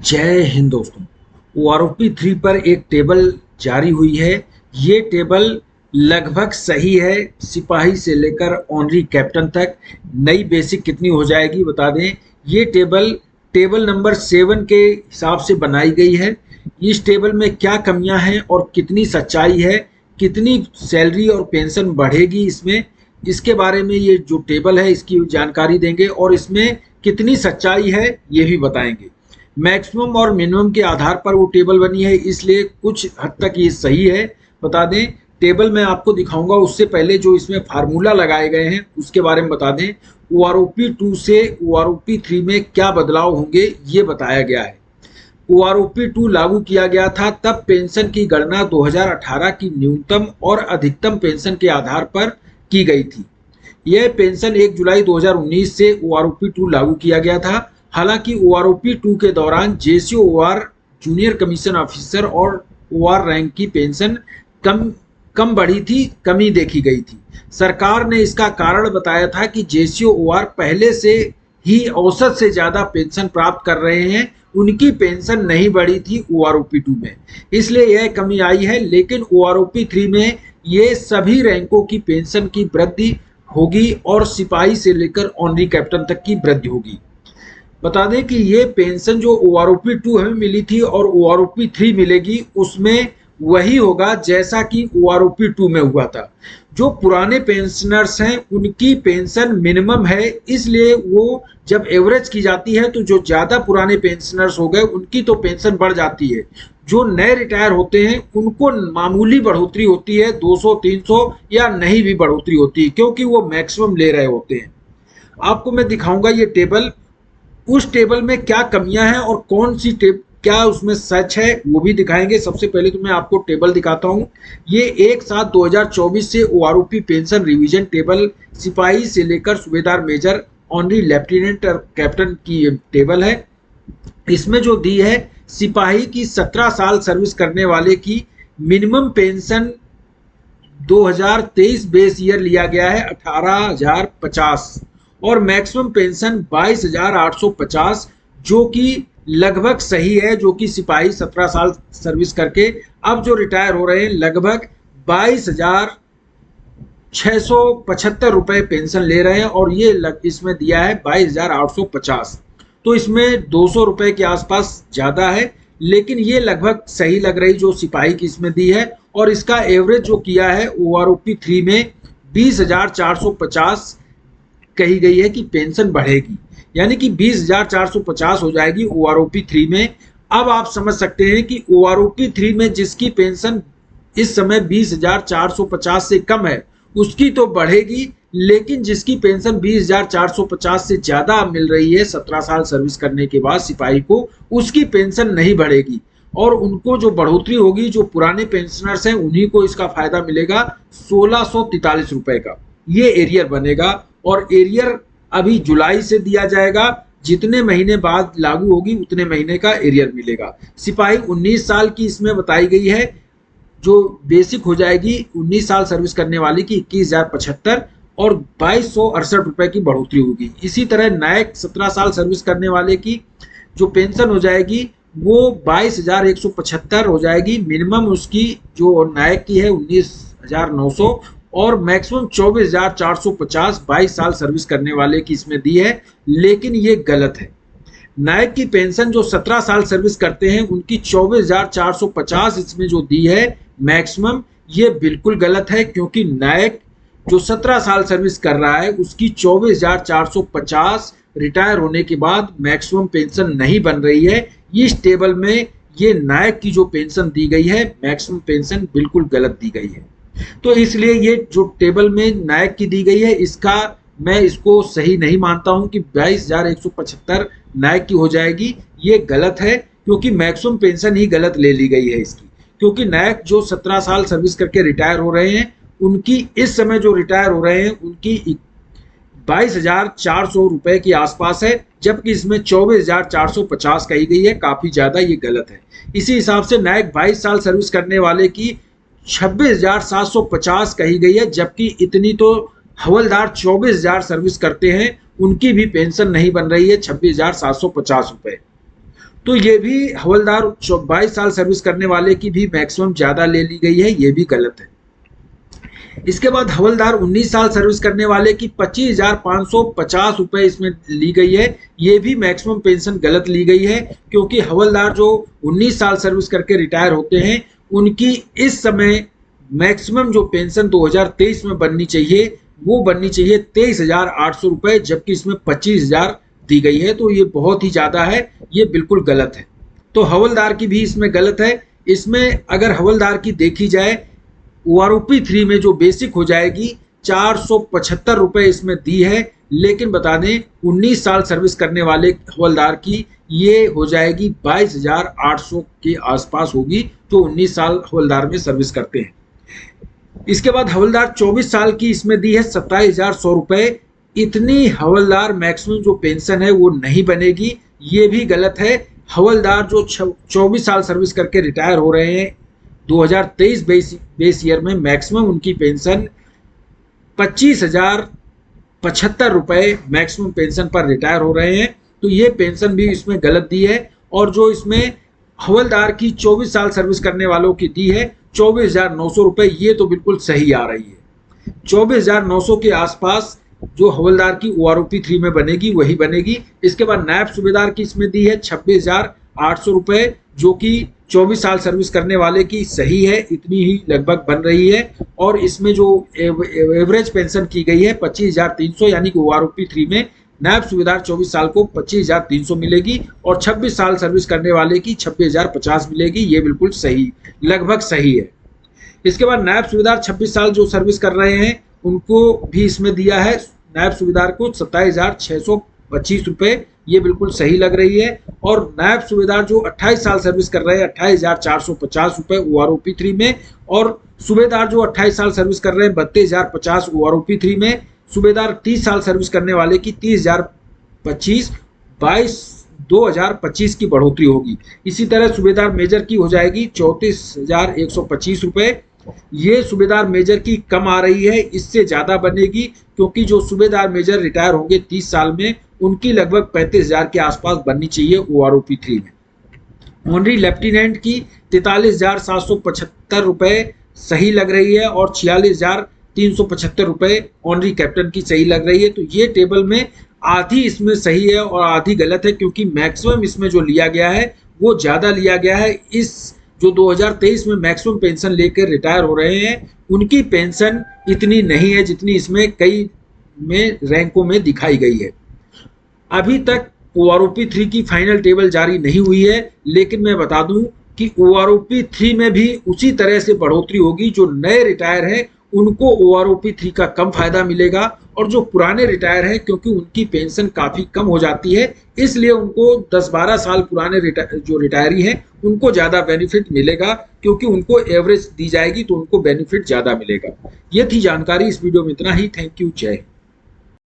जय हिंद दोस्तों। ओआरओपी 3 पर एक टेबल जारी हुई है। ये टेबल लगभग सही है, सिपाही से लेकर ऑनरी कैप्टन तक। नई बेसिक कितनी हो जाएगी बता दें। ये टेबल टेबल नंबर 7 के हिसाब से बनाई गई है। इस टेबल में क्या कमियां हैं और कितनी सच्चाई है, कितनी सैलरी और पेंशन बढ़ेगी इसमें, इसके बारे में ये जो टेबल है इसकी जानकारी देंगे और इसमें कितनी सच्चाई है ये भी बताएंगे। मैक्सिमम और मिनिमम के आधार पर वो टेबल बनी है, इसलिए कुछ हद तक ये सही है। बता दें, टेबल मैं आपको दिखाऊंगा उससे पहले जो इसमें फार्मूला लगाए गए हैं उसके बारे में बता दें। ओआरओपी 2 से ओआरओपी 3 में क्या बदलाव होंगे ये बताया गया है। ओआरओपी 2 लागू किया गया था तब पेंशन की गणना 2018 की न्यूनतम और अधिकतम पेंशन के आधार पर की गई थी। यह पेंशन 1 जुलाई 2019 से ओआरओपी 2 लागू किया गया था। हालांकि ओआरओपी 2 के दौरान JCO OR, junior commission officer और ओआर रैंक की पेंशन कम कम बढ़ी थी, कमी देखी गई थी। सरकार ने इसका कारण बताया था कि जेसीओ ओआर पहले से ही औसत से ज्यादा पेंशन प्राप्त कर रहे हैं, उनकी पेंशन नहीं बढ़ी थी ओआरओपी 2 में, इसलिए यह कमी आई है। लेकिन ओआरओपी 3 में ये सभी रैंकों की पेंशन की वृद्धि होगी और सिपाही से लेकर ऑनरी कैप्टन तक की वृद्धि होगी। बता दें कि ये पेंशन जो ओआरओपी 2 हमें मिली थी और ओआरओपी 3 मिलेगी उसमें वही होगा जैसा कि ओआरओपी 2 में हुआ था। जो पुराने पेंशनर्स हैं उनकी पेंशन मिनिमम है, इसलिए वो जब एवरेज की जाती है तो जो ज़्यादा पुराने पेंशनर्स हो गए उनकी तो पेंशन बढ़ जाती है। जो नए रिटायर होते हैं उनको मामूली बढ़ोतरी होती है, 200 300 या नहीं भी बढ़ोतरी होती है, क्योंकि वो मैक्सिमम ले रहे होते हैं। आपको मैं दिखाऊंगा ये टेबल, उस टेबल में क्या कमियां हैं और कौन सी क्या उसमें सच है वो भी दिखाएंगे। सबसे पहले तो मैं आपको टेबल दिखाता हूं। ये 1/7/2024 से ओआरओपी पेंशन रिवीजन टेबल, सिपाही से लेकर सूबेदार मेजर ऑनरी लेफ्टिनेंट और कैप्टन की टेबल है। इसमें जो दी है, सिपाही की 17 साल सर्विस करने वाले की मिनिमम पेंशन 2023 बेस ईयर लिया गया है 18,050 और मैक्सिमम पेंशन 22,850, जो कि लगभग सही है। जो कि सिपाही 17 साल सर्विस करके अब जो रिटायर हो रहे हैं लगभग 22,675 रुपए पेंशन ले रहे हैं और ये इसमें दिया है 22,850, तो इसमें 200 रुपए के आसपास ज़्यादा है, लेकिन ये लगभग सही लग रही जो सिपाही की इसमें दी है। और इसका एवरेज जो किया है ओआरओपी 3 में 20,450 कही गई है कि पेंशन बढ़ेगी, यानी कि 20,450 हो जाएगी ओआरओपी 3 में। अब आप समझ सकते हैं कि ओआरओपी 3 में जिसकी पेंशन इस समय 20,450 से कम है उसकी तो बढ़ेगी, लेकिन जिसकी पेंशन 20,450 से ज्यादा मिल रही है 17 साल सर्विस करने के बाद सिपाही को, उसकी पेंशन नहीं बढ़ेगी और उनको जो बढ़ोतरी होगी, जो पुराने पेंशनर्स हैं उन्हीं को इसका फायदा मिलेगा 1,643 रुपए का। ये एरियर बनेगा और एरियर अभी जुलाई से दिया जाएगा, जितने महीने बाद लागू होगी उतने महीने का एरियर मिलेगा। सिपाही 19 साल की इसमें बताई गई है, जो बेसिक हो जाएगी 19 साल सर्विस करने वाली की 21,075 और 2,268 रुपए की बढ़ोतरी होगी। इसी तरह नायक 17 साल सर्विस करने वाले की जो पेंशन हो जाएगी वो 22,175 हो जाएगी। मिनिमम उसकी जो नायक की है 19,900 और मैक्सिमम 24,450 22 साल सर्विस करने वाले की इसमें दी है, लेकिन ये गलत है। नायक की पेंशन जो 17 साल सर्विस करते हैं उनकी 24,450 इसमें जो दी है मैक्सिमम, ये बिल्कुल गलत है, क्योंकि नायक जो 17 साल सर्विस कर रहा है उसकी 24,450 रिटायर होने के बाद मैक्सिमम पेंशन नहीं बन रही है। इस टेबल में ये नायक की जो पेंशन दी गई है मैक्सिमम पेंशन बिल्कुल गलत दी गई है। तो इसलिए ये जो टेबल में नायक की दी गई है इसका मैं इसको सही नहीं मानता हूं कि 22,175 नायक की हो जाएगी। ये गलत है, क्योंकि मैक्सिमम पेंशन ही गलत ले ली गई है इसकी, क्योंकि नायक जो 17 साल सर्विस करके रिटायर हो रहे हैं उनकी इस समय जो रिटायर हो रहे हैं उनकी 22,400 रुपए के आसपास है, जबकि इसमें 24,450 कही गई है, काफी ज्यादा, ये गलत है। इसी हिसाब से नायक 22 साल सर्विस करने वाले की 26,750 कही गई है, जबकि इतनी तो हवलदार 24,000 सर्विस करते हैं, उनकी भी पेंशन नहीं बन रही है 26,750 रुपए। तो ये भी हवलदार 22 साल सर्विस करने वाले की भी मैक्सिमम ज़्यादा ले ली गई है, ये भी गलत है। इसके बाद हवलदार 19 साल सर्विस करने वाले की 25,550 रुपए इसमें ली गई है, ये भी मैक्सिमम पेंशन गलत ली गई है, क्योंकि हवलदार जो 19 साल सर्विस करके रिटायर होते हैं उनकी इस समय मैक्सिमम जो पेंशन 2023 में बननी चाहिए वो बननी चाहिए 23,800 रुपए, जबकि इसमें 25,000 दी गई है, तो ये बहुत ही ज़्यादा है, ये बिल्कुल गलत है। तो हवलदार की भी इसमें गलत है। इसमें अगर हवलदार की देखी जाए OROP 3 में जो बेसिक हो जाएगी 475 रुपए इसमें दी है, लेकिन बता दें 19 साल सर्विस करने वाले हवलदार की ये हो जाएगी 22,800 के आसपास होगी, जो 19 साल हवलदार में सर्विस करते हैं। इसके बाद हवलदार 24 साल की इसमें दी है 27,100 रुपए। इतनी हवलदार मैक्सिमम जो पेंशन है वो नहीं बनेगी, ये भी गलत है। हवलदार जो 24 साल सर्विस करके रिटायर हो रहे हैं 2023 बेस ईयर में मैक्सिमम उनकी पेंशन 25,075 रुपए मैक्सिमम पेंशन पर रिटायर हो रहे हैं, तो ये पेंशन भी इसमें गलत दी है। और जो इसमें हवलदार की 24 साल सर्विस करने वालों की दी है 24,900 रुपए, ये तो बिल्कुल सही आ रही है। 24,900 के आसपास जो हवलदार की OROP 3 में बनेगी वही बनेगी। इसके बाद नायब सूबेदार की इसमें दी है 26,800 रुपए, जो कि 24 साल सर्विस करने वाले की सही है, इतनी ही लगभग बन रही है। और इसमें जो एवरेज पेंशन की गई है 25,300, यानी कि OROP 3 में नायब सूबेदार 24 साल को 25,300 मिलेगी और 26 साल सर्विस करने वाले की 26,050 मिलेगी, ये बिल्कुल सही, लगभग सही है। इसके बाद नायब सूबेदार 26 साल जो सर्विस कर रहे हैं उनको भी इसमें दिया है नायब सूबेदार को 27,625 रुपए, ये बिल्कुल सही लग रही है। और नायब सूबेदार जो 28 साल सर्विस कर रहे हैं 28,450 रुपए OROP 3 में, और सूबेदार जो 28 साल सर्विस कर रहे हैं 32,050 OROP 3 में। सूबेदार 30 साल सर्विस करने वाले की 30,025 2025 की बढ़ोतरी होगी। इसी तरह सूबेदार मेजर की हो जाएगी 34,125 रुपए। ये सूबेदार मेजर की कम आ रही है, इससे ज़्यादा बनेगी, क्योंकि जो सूबेदार मेजर रिटायर होंगे 30 साल में उनकी लगभग 35,000 के आसपास बननी चाहिए OROP 3 में। ऑनरी लेफ्टिनेंट की 43,775 रुपए सही लग रही है और 46,375 रुपए ऑनरी कैप्टन की सही लग रही है। तो ये टेबल में आधी इसमें सही है और आधी गलत है, क्योंकि मैक्सिमम इसमें जो लिया गया है वो ज़्यादा लिया गया है। इस जो 2023 में मैक्सिमम पेंशन लेकर रिटायर हो रहे हैं उनकी पेंशन इतनी नहीं है जितनी इसमें कई में रैंकों में दिखाई गई है। अभी तक OROP 3 की फाइनल टेबल जारी नहीं हुई है, लेकिन मैं बता दूं कि OROP 3 में भी उसी तरह से बढ़ोतरी होगी। जो नए रिटायर हैं उनको OROP 3 का कम फायदा मिलेगा, और जो पुराने रिटायर हैं क्योंकि उनकी पेंशन काफ़ी कम हो जाती है, इसलिए उनको 10-12 साल पुराने जो रिटायरी हैं उनको ज़्यादा बेनिफिट मिलेगा, क्योंकि उनको एवरेज दी जाएगी तो उनको बेनिफिट ज़्यादा मिलेगा। ये थी जानकारी, इस वीडियो में इतना ही। थैंक यू, जय हिंद।